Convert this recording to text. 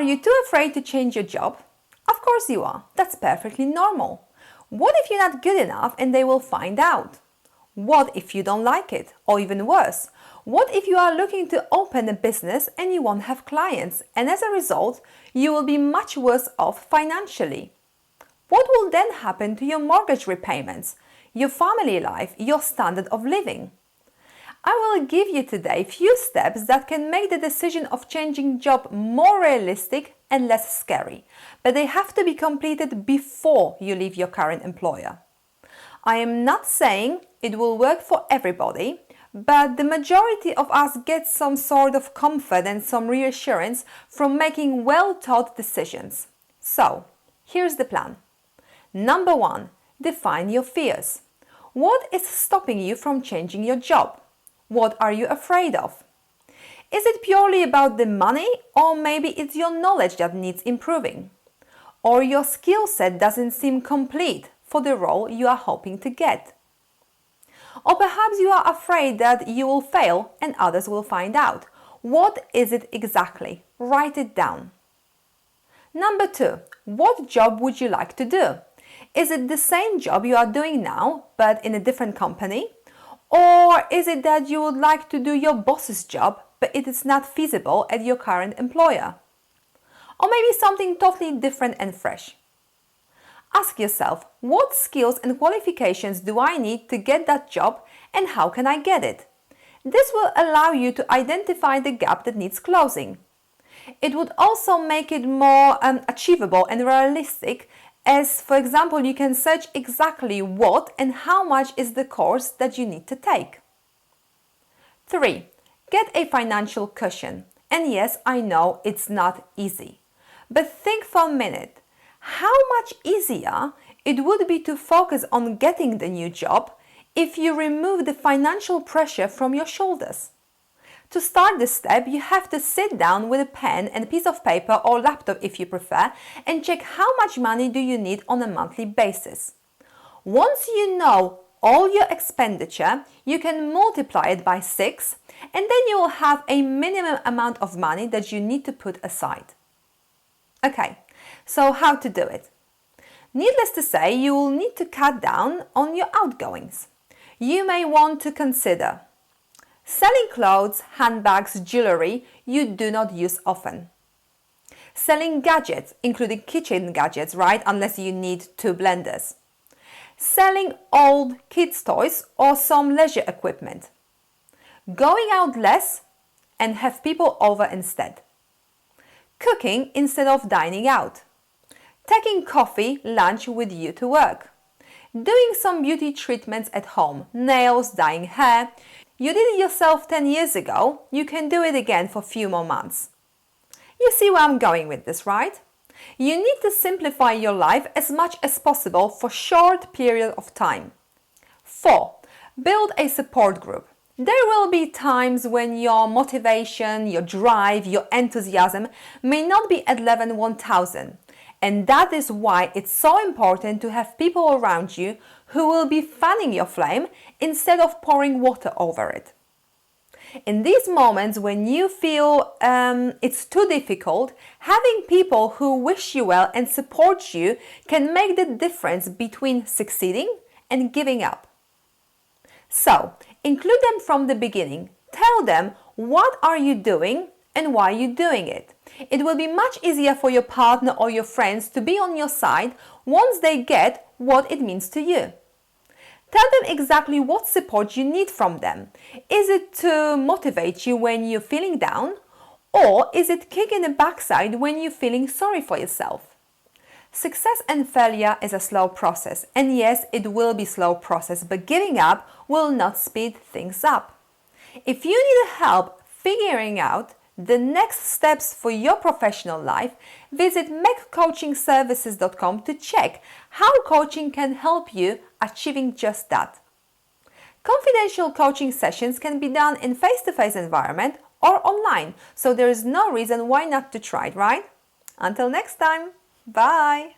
Are you too afraid to change your job? Of course you are. That's perfectly normal. What if you're not good enough and they will find out? What if you don't like it? Or even worse, what if you are looking to open a business and you won't have clients, and as a result, you will be much worse off financially? What will then happen to your mortgage repayments, your family life, your standard of living? I will give you today few steps that can make the decision of changing job more realistic and less scary, but they have to be completed before you leave your current employer. I am not saying it will work for everybody, but the majority of us get some sort of comfort and some reassurance from making well-thought decisions. So, here's the plan. Number 1, define your fears. What is stopping you from changing your job? What are you afraid of? Is it purely about the money, or maybe it's your knowledge that needs improving? Or your skill set doesn't seem complete for the role you are hoping to get? Or perhaps you are afraid that you will fail and others will find out. What is it exactly? Write it down. Number 2, what job would you like to do? Is it the same job you are doing now, but in a different company? Or is it that you would like to do your boss's job, but it is not feasible at your current employer? Or maybe something totally different and fresh. Ask yourself, what skills and qualifications do I need to get that job, and how can I get it? This will allow you to identify the gap that needs closing. It would also make it more achievable and realistic, as, for example, you can search exactly what and how much is the course that you need to take. 3. Get a financial cushion. And yes, I know it's not easy. But think for a minute. How much easier it would be to focus on getting the new job if you remove the financial pressure from your shoulders. To start this step, you have to sit down with a pen and a piece of paper or laptop if you prefer, and check how much money do you need on a monthly basis. Once you know all your expenditure, you can multiply it by 6, and then you will have a minimum amount of money that you need to put aside. Okay, so how to do it? Needless to say, you will need to cut down on your outgoings. You may want to consider selling clothes, handbags, jewelry you do not use often. Selling gadgets, including kitchen gadgets, right? Unless you need 2 blenders. Selling old kids' toys or some leisure equipment. Going out less and have people over instead. Cooking instead of dining out. Taking coffee, lunch with you to work. Doing some beauty treatments at home, nails, dyeing hair. You did it yourself 10 years ago, you can do it again for a few more months. You see where I'm going with this, right? You need to simplify your life as much as possible for a short period of time. 4. Build a support group. There will be times when your motivation, your drive, your enthusiasm may not be at level 1000. And that is why it's so important to have people around you who will be fanning your flame instead of pouring water over it. In these moments when you feel it's too difficult, having people who wish you well and support you can make the difference between succeeding and giving up. So, include them from the beginning. Tell them what are you doing and why you're doing it. It will be much easier for your partner or your friends to be on your side once they get what it means to you. Tell them exactly what support you need from them. Is it to motivate you when you're feeling down? Or is it kick in the backside when you're feeling sorry for yourself? Success and failure is a slow process. And yes, it will be a slow process, but giving up will not speed things up. If you need help figuring out the next steps for your professional life, visit MechCoachingServices.com to check how coaching can help you achieving just that. Confidential coaching sessions can be done in face-to-face environment or online, so there is no reason why not to try it, right? Until next time, bye!